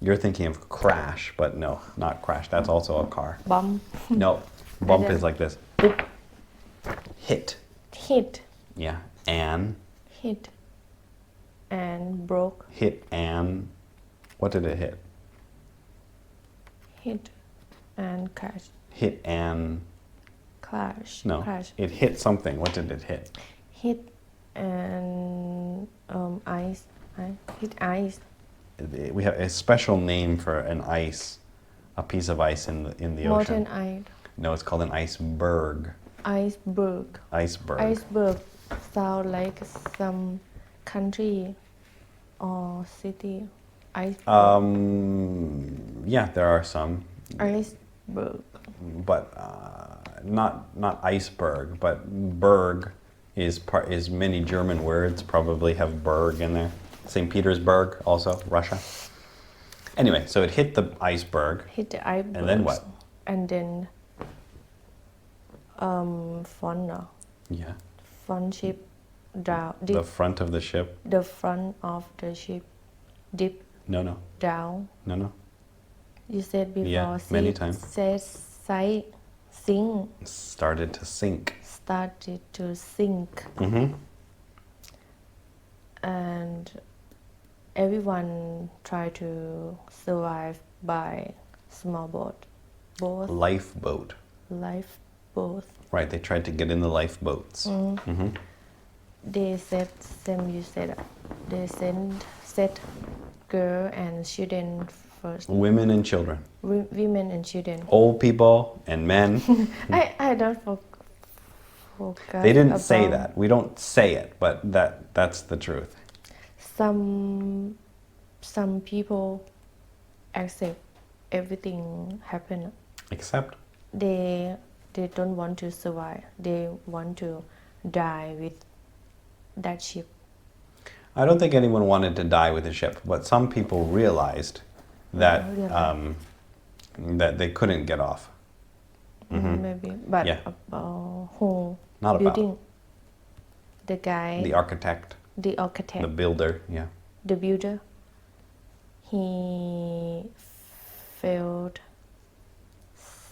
You're thinking of crash, but no, not crash. That's also a car. Bump? No. Bump is like this. Hit. Yeah. Hit. And broke. Hit and... What did it hit? Hit and crash. Hit and... Clash. No. Crash. It hit something. What did it hit? Hit and ice. Hit ice. We have a special name for an ice, a piece of ice in the ocean. Molten ice. No, it's called an iceberg. Iceberg. Iceberg sound like some country or city. Iceberg. Yeah, there are some. Iceberg. But not iceberg, but berg is many German words probably have berg in there. St. Petersburg, also Russia. Anyway, so it hit the iceberg. Hit the iceberg. And then what? And then front. Yeah. Front ship down. The front of the ship. The front of the ship dip. No. Down. No. You said before. Yeah, many times. Said sink. Started to sink. And everyone try to survive by small boat Lifeboat. lifeboat Right, they tried to get in the lifeboats. they said same you said they set girl and children first Women and children. women and children Old people and men. I don't focus They didn't say about- that. We don't say it, but that's the truth. some people accept everything happen Except they don't want to survive they want to die with that ship I don't think anyone wanted to die with the ship, but some people realized that that they couldn't get off. maybe but Yeah. about who Not about. building the guy The architect, the architect the builder, yeah. the builder he felt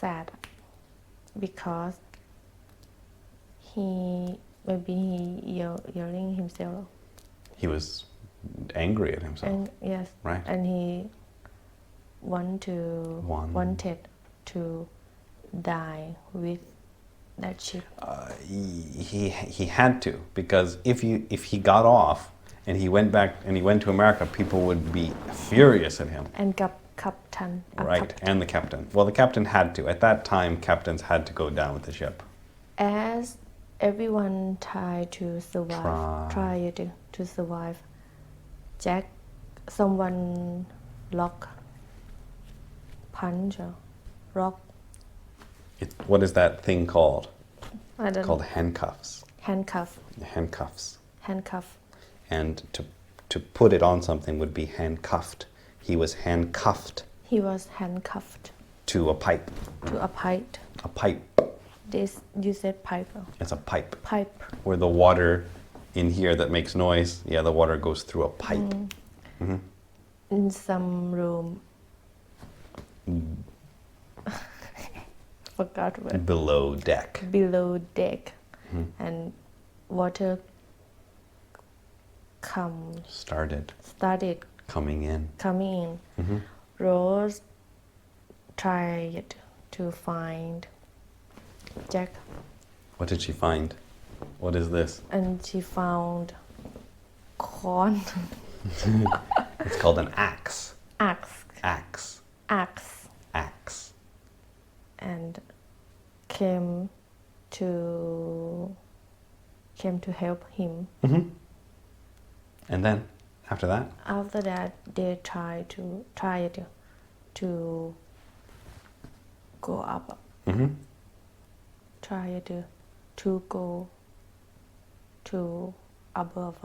sad because he maybe he yelling himself He was angry at himself. and yes Right. and he wanted to die with that ship He had to, because if he got off and he went back and he went to America, people would be furious at him. and captain Right, and the captain. Well, the captain had to. At that time, captains had to go down with the ship. as everyone tried to survive tried to survive Jack someone lock punch or rock What is that thing called? I don't Called know handcuffs. handcuff And to put it on something would be handcuffed. He was handcuffed he was handcuffed to a pipe. to a pipe A pipe. this you said pipe It's a pipe. pipe Where the water in here that makes noise, yeah, the water goes through a pipe. in some room forgot what Below deck. below deck and water started Coming in. coming in Rose tried to find Jack What did she find? What is this? and she found corn It's called an axe. axe Axe. axe Axe. and came to help him And then, after that, after that they tried to go up tried to go to above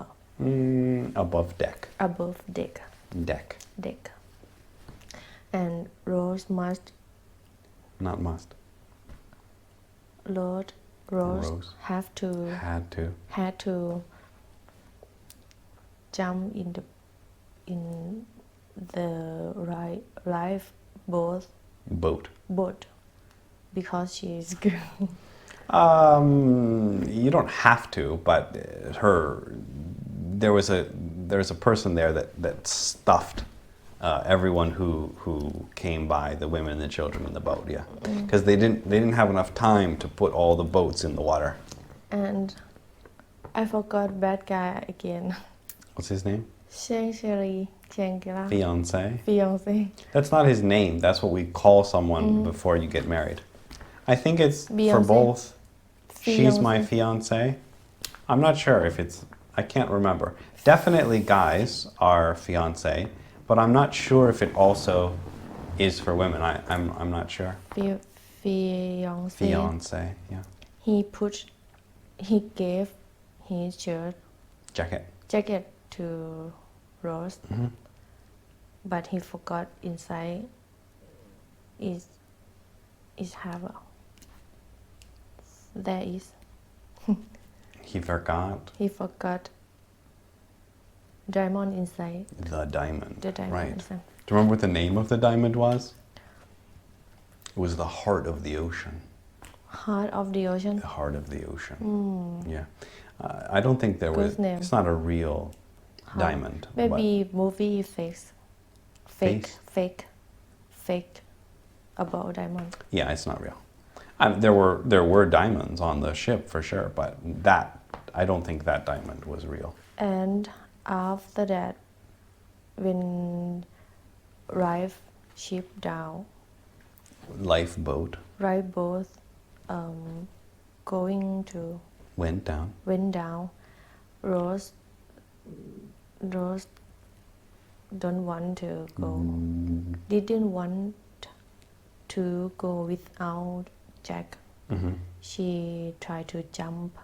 deck. Deck and Rose Not must. Rose Rose. had to jump in the lifeboat Boat. because she is girl You don't have to, but there was a person there that stuffed everyone who came by, the women and the children in the boat, yeah, because they didn't have enough time to put all the boats in the water. and I forgot bad guy again What's his name? Shangri-La Fiance. fiance That's not his name. That's what we call someone before you get married. I think it's for Beyonce. both. She's my Fiance. fiance. I'm not sure if it's. I can't remember. Definitely, guys are fiance, but I'm not sure if it also is for women. I'm not sure. fiance Fiance. Yeah. he gave his Jacket. to Rose but he forgot inside is have there is He forgot he forgot diamond inside the diamond. the diamond Right. inside. Do you remember what the name of the diamond was? It was the heart of the ocean. Heart of the ocean The heart of the ocean. Yeah. I don't think there was. Good name. It's not a real diamond. Maybe movie fake Face? fake about diamond. Yeah, it's not real. There were diamonds on the ship for sure, but I don't think that diamond was real. And after that, when life ship down, Lifeboat going to went down. Rose don't want to go. Didn't want to go without Jack. She tried to jump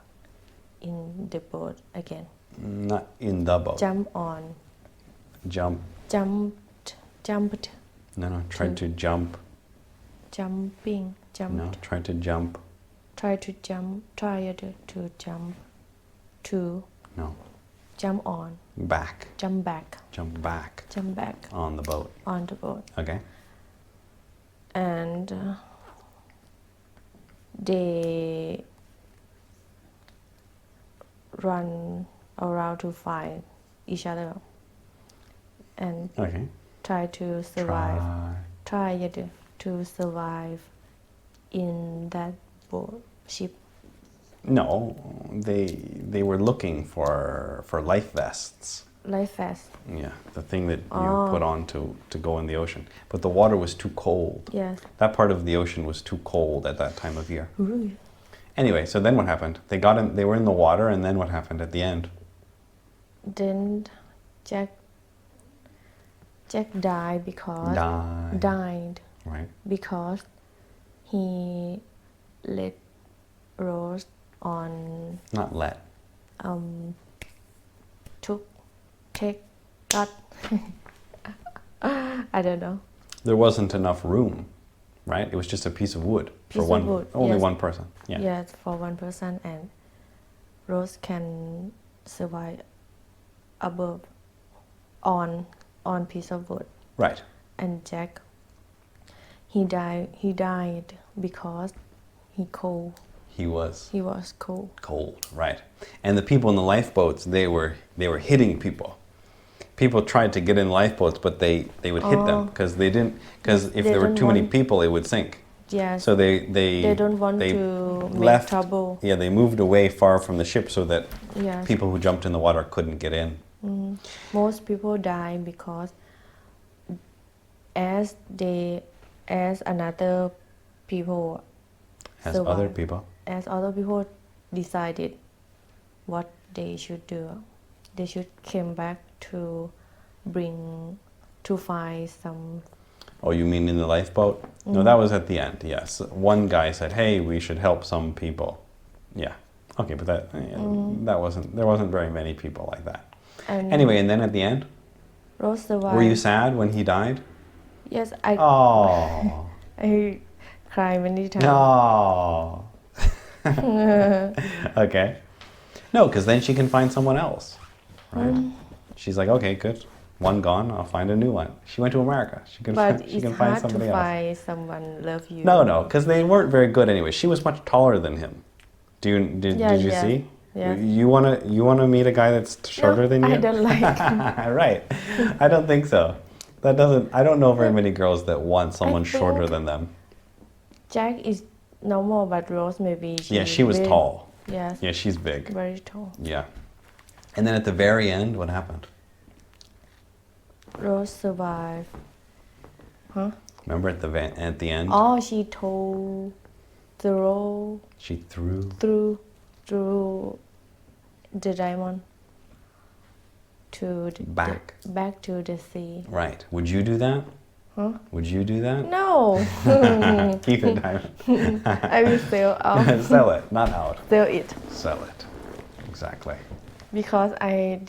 in the boat again. Not in the boat. Jump on. Jumped. No, tried to jump. Jumping. Jumped. No, tried to jump. Tried to jump to No, jump on. back. Jump back. Jump back on the boat. On the boat. Okay. And they run around to find each other and Okay. try to survive. Try to survive in that boat ship. No, they were looking for life vests. Life vest. Yeah, the thing that you put on to go in the ocean. But the water was too cold. Yes. That part of the ocean was too cold at that time of year. Really? Anyway, so then what happened? They were in the water, and then what happened at the end? Then Jack died because died Right. because he let Rose on Not let. got I don't know. There wasn't enough room, right? It was just a piece of wood for only yes. one person. Yeah. Yes, for one person, and Rose can survive above on piece of wood. Right. And Jack, he died because he cold. He was cold. cold, right? And the people in the lifeboats, they were hitting people. People tried to get in lifeboats, but they would hit them because if there were too many people, it would sink. Yes. So they don't want to left, make trouble. Yeah, they moved away far from the ship so that Yes. people who jumped in the water couldn't get in. Most people die because as another people As survive, other people. as other people decided what they should do, they should come back to find some. Oh, you mean in the lifeboat? No, that was at the end. Yes, one guy said, "Hey, we should help some people." Yeah, okay, but there wasn't very many people like that. And Anyway, and then at the end, Rose survived. were you sad when he died? Yes, Oh, I cry many times. no. Okay. No, because then she can find someone else, right? She's like, okay, good. One gone, I'll find a new one. She went to America. She can But find it's find hard somebody to else. find someone love you. No, because they weren't very good anyway. She was much taller than him. Did you yeah. see? Yes. You wanna meet a guy that's shorter than you? I don't like. Right. I don't think so. I don't know very many girls that want someone think- shorter than them. Jack is normal, but Rose maybe. She was tall. Yes. Yeah, she's big. Very tall. Yeah. And then at the very end, what happened? Rose survived. Huh? Remember at the end? Oh, she threw She threw. the diamond to Back. back to the sea. Right. Would you do that? Huh? Would you do that? No. Keep the diamond. I will sell out. Sell it, not out. Sell it Sell it. Exactly. because I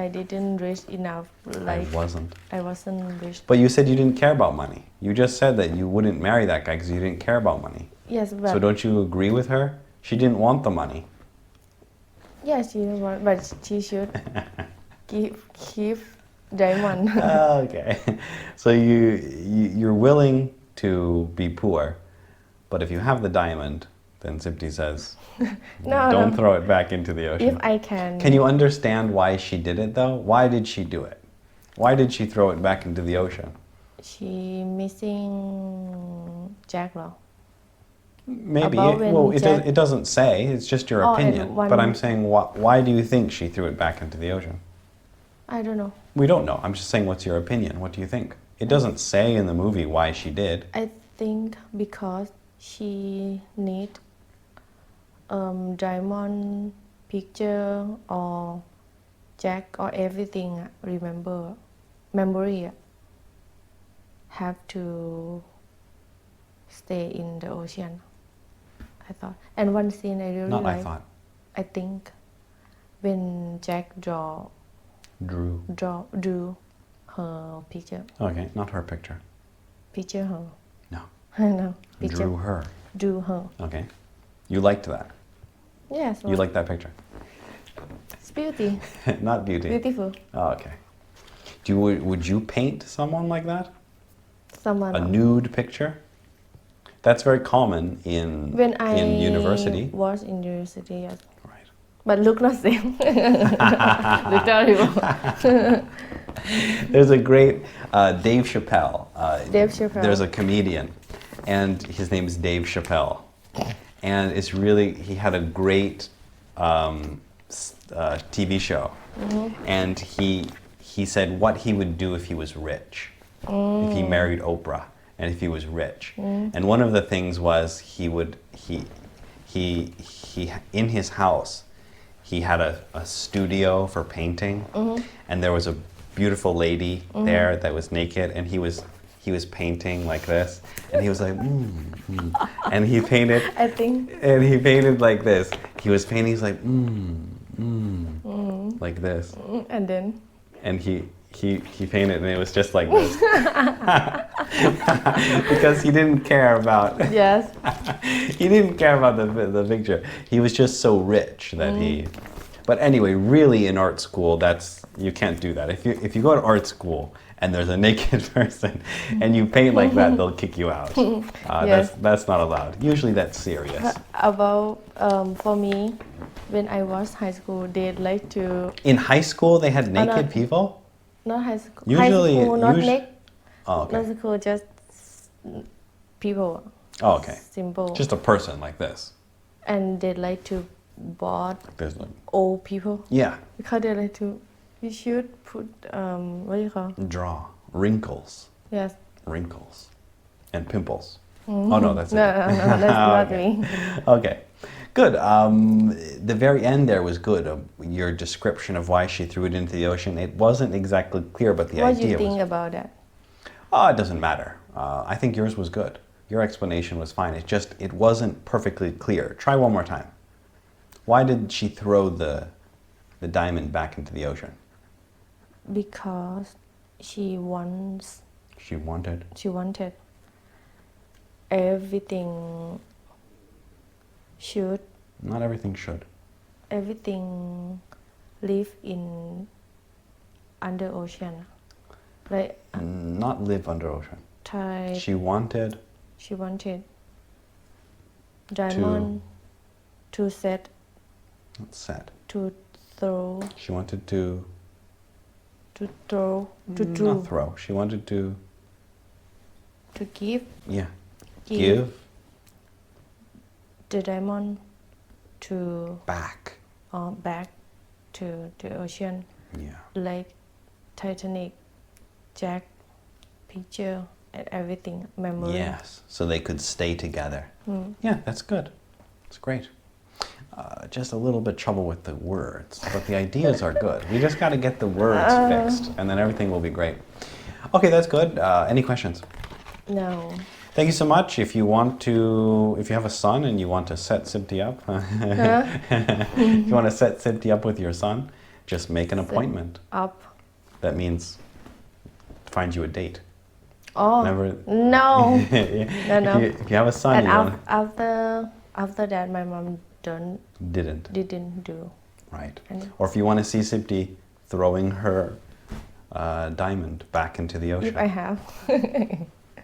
didn't rich enough. Like I wasn't. rich. But you said you didn't care about money. You just said that you wouldn't marry that guy because you didn't care about money. Yes, but So don't you agree with her? She didn't want the money. yes, she don't want, but she should keep diamond. Okay. So you're willing to be poor, but if you have the diamond, Then Sipti says, No, don't no. throw it back into the ocean. If I can. Can you understand why she did it though? Why did she do it? Why did she throw it back into the ocean? She missing Jack เหรอ Maybe. About when Well, Jack- it doesn't say. It's just your Oh, and opinion. one- But I'm saying, why do you think she threw it back into the ocean? I don't know. We don't know. I'm just saying, what's your opinion? What do you think? It doesn't say in the movie why she did. I think because she need diamond picture or Jack or everything memory have to stay in the ocean. I thought. And one scene I really Not I like. thought. I think when Jack drew her picture. Okay, not her picture. Picture her. No. No. Picture. Drew her. Okay. You liked that. Yes. You liked that picture. It's beauty. Not beauty. Beautiful. Oh, okay. Would you paint someone like that? Someone. A nude picture? That's very common in university. Was in university, yes. Right. But look not same. Look terrible. There's a great Dave Chappelle. Dave Chappelle. There's a comedian, and his name is Dave Chappelle. And it's really, he had a great TV show. And he said what he would do if he was rich, if he married Oprah, and if he was rich. And one of the things was he in his house, he had a studio for painting, and there was a beautiful lady there that was naked, and he was painting like this, and he was like, and he painted, I think. and he painted like this. He was painting, he's like, like this, And then. and he painted, and it was just like this, because he didn't care about. Yes. He didn't care about the picture. He was just so rich that he. But anyway, really, in art school, you can't do that. If you go to art school and there's a naked person and you paint like that, they'll kick you out. Yes. That's not allowed. Usually, that's serious. About for me, when I was high school, they like to In high school, they had naked no. people. not high school. Usually- high school, not usu- neck. Oh, okay. Not school, just people. Oh, okay. Simple. Just a person like this. And they like to board There's like, old people yeah, because they like to. You should put what do you call? draw wrinkles, Yes. and pimples. Oh no, that's No, it. that's not Okay. me. Okay, good. The very end there was good. Your description of why she threw it into the ocean, it wasn't exactly clear, but the What do idea you think was. about that? Oh, it doesn't matter. I think yours was good. Your explanation was fine. It's just it wasn't perfectly clear. Try one more time. Why did she throw the diamond back into the ocean? Because she wanted everything should Not everything should. everything live in under ocean, like Not live under ocean. Thai. She wanted diamond to set not set. to throw She wanted to throw to do not throw. She wanted to to give give the diamond to back. back to the ocean, Yeah. like Titanic, Jack picture and everything memory. Yes. So they could stay together. Yeah, that's good. It's great. Just a little bit trouble with the words, but the ideas are good. We just got to get the words fixed, and then everything will be great. Okay, that's good. Any questions? No. Thank you so much. If you have a son and you want to set Sipti up, if you want to set Sipti up with your son, just make an appointment. Up. That means find you a date. Oh. Never. No. No. If you have a son, And you want after that, my mom didn't. didn't do. Right. And Or if you want to see Sipti throwing her diamond back into the ocean, if I have.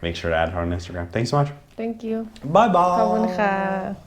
make sure to add her on Instagram. Thanks so much. Thank you. Bye bye. ขอบคุณค่ะ